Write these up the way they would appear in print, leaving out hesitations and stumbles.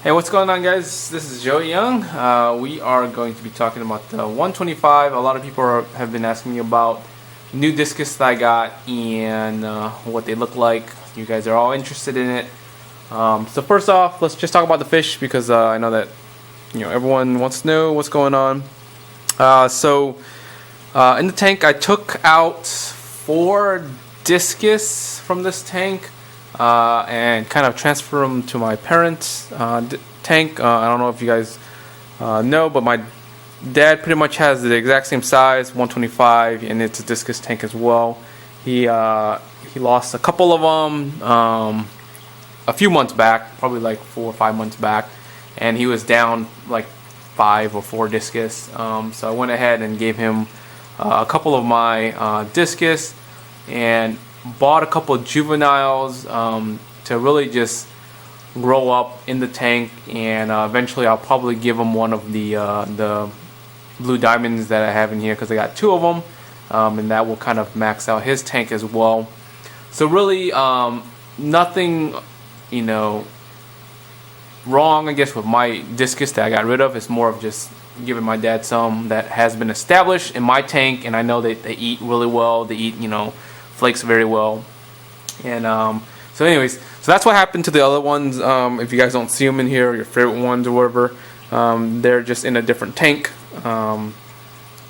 Hey, what's going on, guys? This is Joe Young. We are going to be talking about the 125. A lot of people have been asking me about new discus that I got and what they look like. You guys are all interested in it. So first off, let's just talk about the fish because I know that everyone wants to know what's going on. In the tank, I took out 4 discus from this tank. And kind of transfer them to my parents' tank. I don't know if you guys know, but my dad pretty much has the exact same size, 125, and it's a discus tank as well. He lost a couple of them a few months back, probably like 4 or 5 months back, and he was down like 5 or 4 discus. So I went ahead and gave him a couple of my discus and bought a couple of juveniles to really just grow up in the tank, and eventually I'll probably give him one of the blue diamonds that I have in here because I got 2 of them, and that will kind of max out his tank as well. So really nothing wrong, I guess, with my discus that I got rid of. It's more of just giving my dad some that has been established in my tank, and I know that they eat really well. They eat flakes very well. And so anyways, so that's what happened to the other ones. If you guys don't see them in here, your favorite ones or whatever, they're just in a different tank. And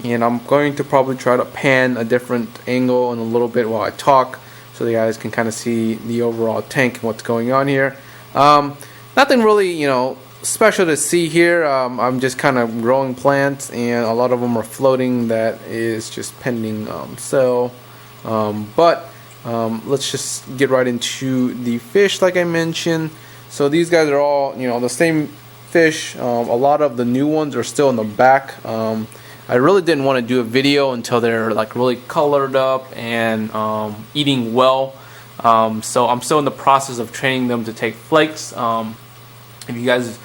I'm going to probably try to pan a different angle in a little bit while I talk, so you guys can kind of see the overall tank and what's going on here. Nothing really special to see here. I'm just kind of growing plants, and a lot of them are floating. That is just pending sale. Let's just get right into the fish like I mentioned. So these guys are all the same fish. A lot of the new ones are still in the back. I really didn't want to do a video until they're like really colored up and eating well. So I'm still in the process of training them to take flakes. If you guys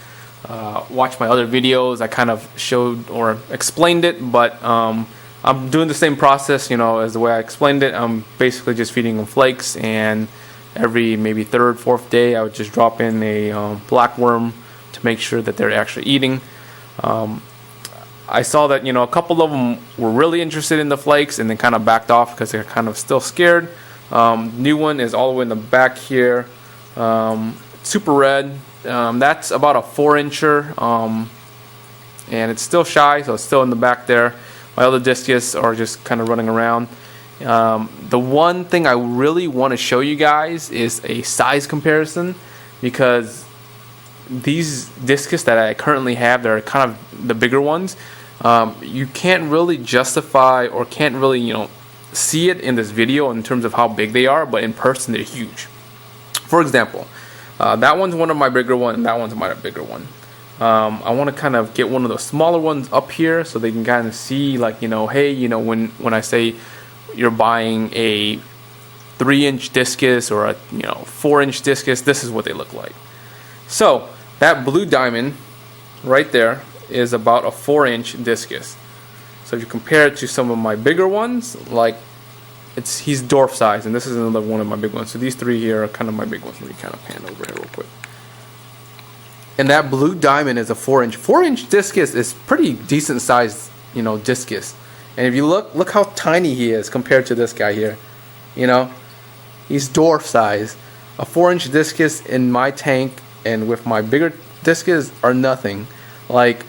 watch my other videos, I kind of showed or explained it, but I'm doing the same process, as the way I explained it. I'm basically just feeding them flakes, and every maybe 3rd, 4th day, I would just drop in a black worm to make sure that they're actually eating. I saw that a couple of them were really interested in the flakes and then kind of backed off because they're kind of still scared. New one is all the way in the back here, super red. That's about a 4-incher, and it's still shy, so it's still in the back there. My other discus are just kind of running around. The one thing I really want to show you guys is a size comparison, because these discus that I currently have, they're kind of the bigger ones. You can't really justify or can't really see it in this video in terms of how big they are, but in person they're huge. For example, that one's one of my bigger ones, and that one's my bigger one. I want to kind of get one of those smaller ones up here so they can kind of see, like, hey, when I say you're buying a 3-inch discus or a 4-inch discus, this is what they look like. So that blue diamond right there is about a 4-inch discus. So if you compare it to some of my bigger ones, like he's dwarf size, and this is another one of my big ones. So these 3 here are kind of my big ones. Let me kind of pan over here real quick. And that blue diamond is a 4-inch. 4-inch discus is pretty decent sized, discus. And if you look how tiny he is compared to this guy here. He's dwarf size. A 4-inch discus in my tank and with my bigger discus are nothing. Like,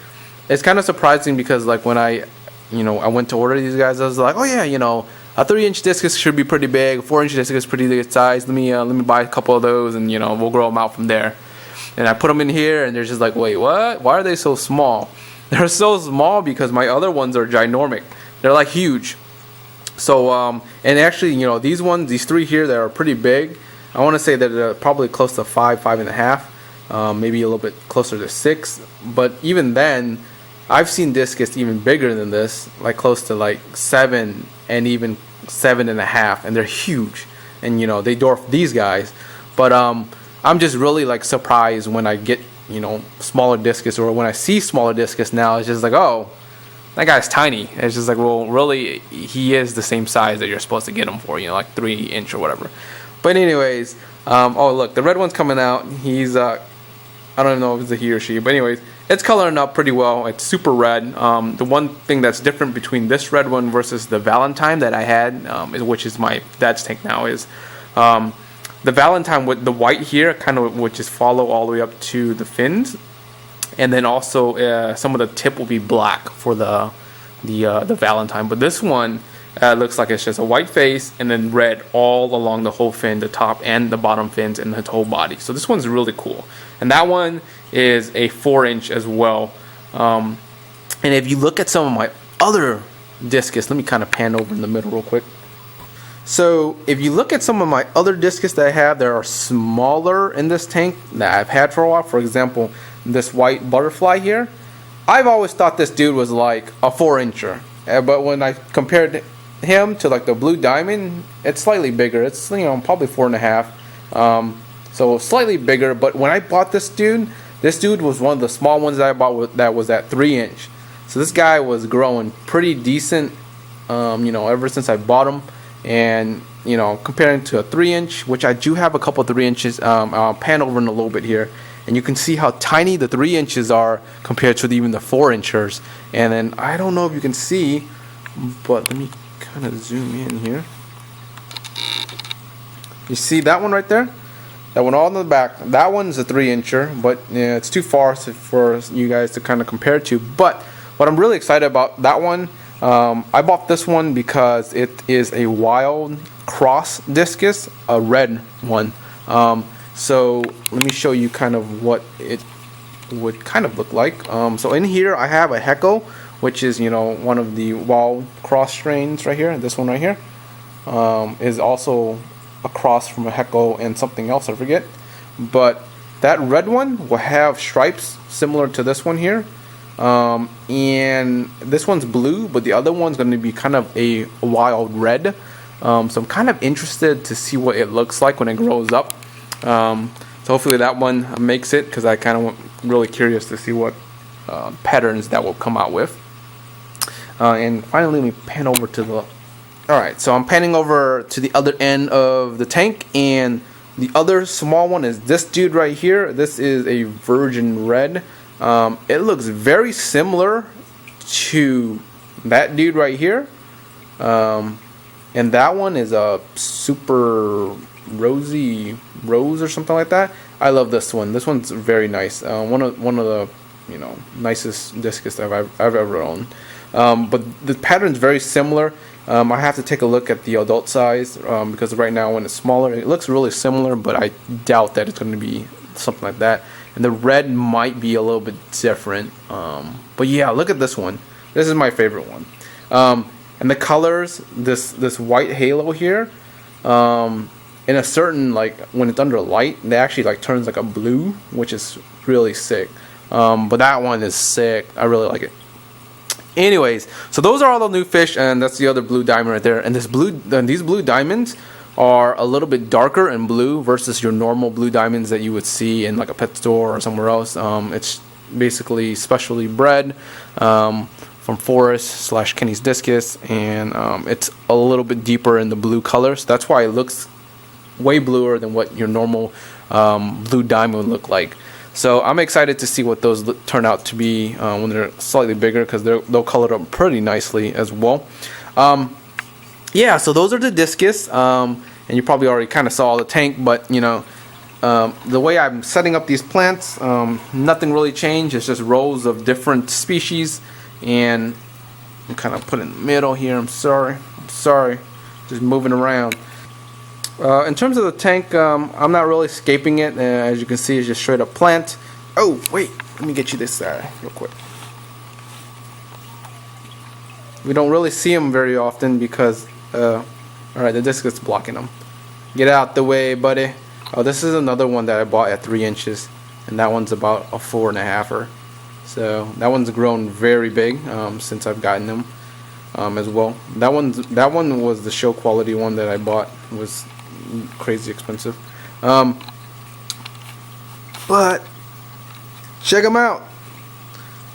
it's kind of surprising because like when I went to order these guys, I was like, oh yeah, a 3-inch discus should be pretty big. A 4-inch discus is pretty good size. Let me buy a couple of those, and we'll grow them out from there. And I put them in here, and they're just like, wait, what? Why are they so small? They're so small because my other ones are ginormic. They're like huge. So, and actually, these ones, these 3 here, that are pretty big. I want to say that they're probably close to 5, 5.5, maybe a little bit closer to 6. But even then, I've seen discus even bigger than this, like close to like 7 and even 7.5, and they're huge. And they dwarf these guys. But I'm just really like surprised when I get smaller discus, or when I see smaller discus now. It's just like, oh, that guy's tiny. It's just like, well, really, he is the same size that you're supposed to get him for, like 3-inch or whatever. But anyways, oh look, the red one's coming out. He's I don't know if it's a he or she, but anyways, it's coloring up pretty well. It's super red. The one thing that's different between this red one versus the Valentine that I had, which is my dad's tank now, is the Valentine with the white here kind of would just follow all the way up to the fins, and then also some of the tip will be black for the Valentine. But this one looks like it's just a white face and then red all along the whole fin, the top and the bottom fins, and the whole body. So this one's really cool. And that one is a 4-inch as well. And if you look at some of my other Discus, let me kind of pan over in the middle real quick. So if you look at some of my other Discus that I have that are smaller in this tank that I've had for a while, for example, this white butterfly here, I've always thought this dude was like a 4-incher. But when I compared him to like the blue diamond, it's slightly bigger. It's, you know, probably 4.5. So slightly bigger. But when I bought this dude was one of the small ones that I bought that was at 3-inch. So this guy was growing pretty decent, you know, ever since I bought him. And, you know, comparing to a 3-inch, which I do have a couple 3-inches, I'll pan over in a little bit here, and you can see how tiny the 3 inches are compared to even the 4-inchers. And then I don't know if you can see, but let me kind of zoom in here. You see that one right there? That one all in the back. That one's a 3-incher, but yeah, it's too far for you guys to kind of compare to. But what I'm really excited about that one, I bought this one because it is a wild cross Discus, a red one. So let me show you kind of what it would kind of look like. So in here I have a Hecko, which is, you know, one of the wild cross strains right here. This one right here is also a cross from a Hecko and something else, I forget. But that red one will have stripes similar to this one here. And this one's blue, but the other one's going to be kind of a wild red. So I'm kind of interested to see what it looks like when it grows up. So hopefully that one makes it, because I kind of really curious to see what patterns that will come out with. And finally, let me pan over to the... Alright, so I'm panning over to the other end of the tank, and the other small one is this dude right here. This is a virgin red. It looks very similar to that dude right here. And that one is a super rosy rose or something like that. I love this one. This one's very nice. One of the, you know, nicest Discus I've ever owned. But the pattern's very similar. I have to take a look at the adult size, because right now when it's smaller it looks really similar, but I doubt that it's going to be something like that. And the red might be a little bit different. But yeah, look at this one. This is my favorite one. And the colors, this white halo here, in a certain, like, when it's under light, they actually like turns like a blue, which is really sick. But that one is sick. I really like it. Anyways, so those are all the new fish, and that's the other blue diamond right there. And these blue diamonds are a little bit darker in blue versus your normal blue diamonds that you would see in like a pet store or somewhere else. It's basically specially bred from Forrest / Kenny's Discus, and it's a little bit deeper in the blue color, so that's why it looks way bluer than what your normal blue diamond would look like. So I'm excited to see what those turn out to be when they're slightly bigger, because they'll color up pretty nicely as well. Yeah, so those are the Discus, and you probably already kind of saw the tank, but you know, the way I'm setting up these plants, nothing really changed. It's just rows of different species, and I'm kind of put in the middle here. I'm sorry, just moving around. In terms of the tank, I'm not really scaping it. As you can see, it's just straight up plant. Oh, wait, let me get you this side real quick. We don't really see them very often because, alright, the Discus is blocking them. Get out the way, buddy. Oh, this is another one that I bought at 3 inches, and that one's about a 4.5er. So that one's grown very big since I've gotten them as well. That one was the show quality one that I bought. It was crazy expensive. But check them out.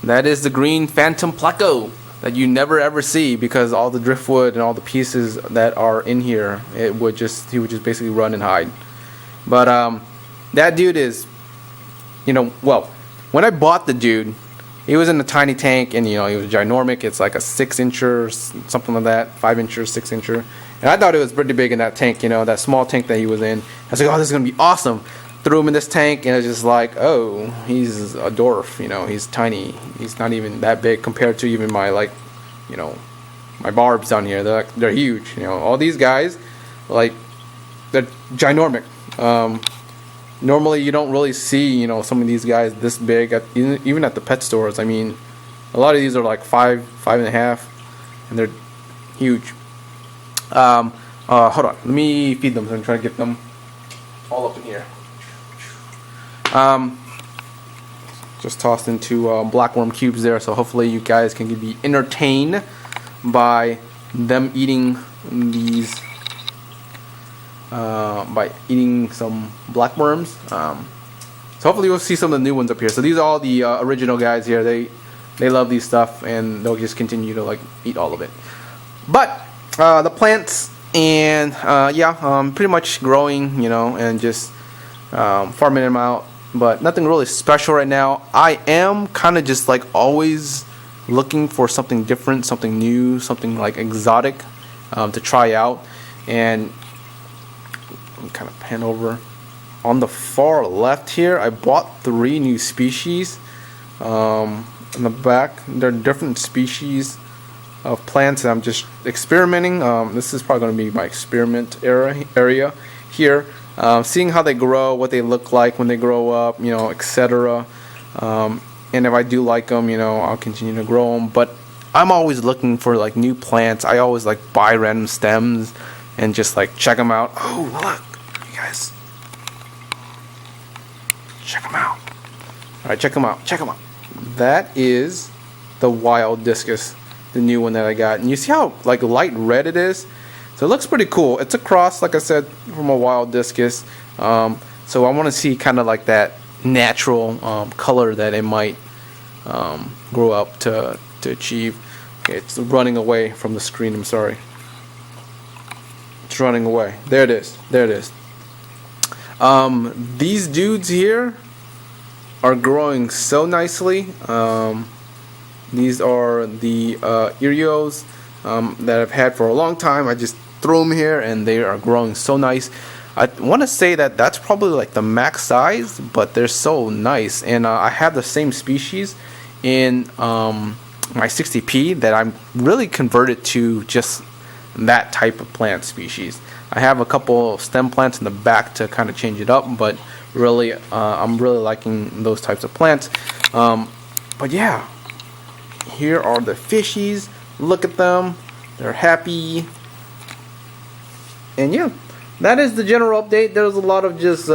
That is the green Phantom Pleco that you never ever see, because all the driftwood and all the pieces that are in here, he would just basically run and hide. But that dude is well, when I bought the dude, he was in a tiny tank, and he was ginormic. It's like a 6-incher, something like that, 5-incher, 6-incher. And I thought it was pretty big in that tank, that small tank that he was in. I was like, oh, this is gonna be awesome. Threw him in this tank, and it's just like, oh, he's a dwarf. He's tiny. He's not even that big compared to even my my barbs down here. They're huge. All these guys, they're ginormic. Normally you don't really see some of these guys this big even at the pet stores. I mean, a lot of these are like 5.5, and they're huge. Hold on, let me feed them. So I'm trying to get them all up in here. Just tossed into blackworm cubes there, so hopefully you guys can be entertained by them eating these, by eating some blackworms. So hopefully we'll see some of the new ones up here. So these are all the original guys here. They love these stuff, and they'll just continue to eat all of it. But the plants, and pretty much growing, and just farming them out. But nothing really special right now. I am kind of just always looking for something different, something new, something exotic to try out. And let me kind of pan over. On the far left here, I bought 3 new species. In the back, they're different species of plants, and I'm just experimenting. This is probably going to be my experiment area here. Seeing how they grow, what they look like when they grow up, etc. And if I do like them, I'll continue to grow them. But I'm always looking for new plants. I always buy random stems and just check them out. Oh, look, you guys, check them out. All right, check them out. Check them out. That is the wild discus, the new one that I got. And you see how light red it is? So it looks pretty cool. It's a cross, like I said, from a wild discus. So I want to see kind of that natural color that it might grow up to achieve. Okay, it's running away from the screen. I'm sorry. It's running away. There it is. There it is. These dudes here are growing so nicely. These are the Erios that I've had for a long time. I just threw them here, and they are growing so nice. I want to say that that's probably the max size, but they're so nice. And I have the same species in my 60p that I'm really converted to just that type of plant species. I have a couple of stem plants in the back to kind of change it up, but really I'm really liking those types of plants. But yeah, here are the fishies. Look at them, they're happy. And yeah, that is the general update. There's a lot of just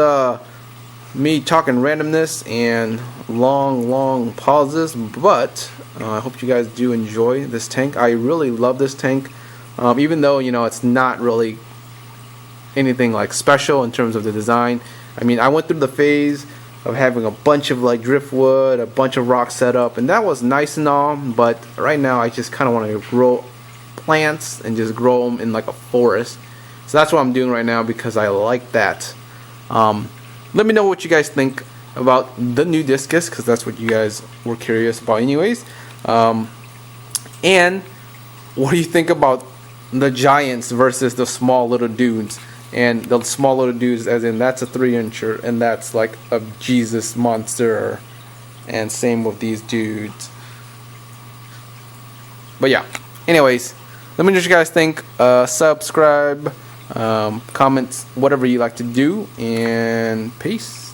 me talking randomness and long pauses, but I hope you guys do enjoy this tank. I really love this tank, even though it's not really anything special in terms of the design. I mean, I went through the phase of having a bunch of driftwood, a bunch of rock set up, and that was nice and all, but right now I just kind of want to grow plants and just grow them in a forest. So that's what I'm doing right now because I like that. Let me know what you guys think about the new discus, because that's what you guys were curious about anyways. And what do you think about the giants versus the small little dudes? And the small little dudes, as in that's a 3-incher, and that's a Jesus monster. And same with these dudes. But yeah, anyways, let me know what you guys think. Subscribe, comments, whatever you like to do, and peace.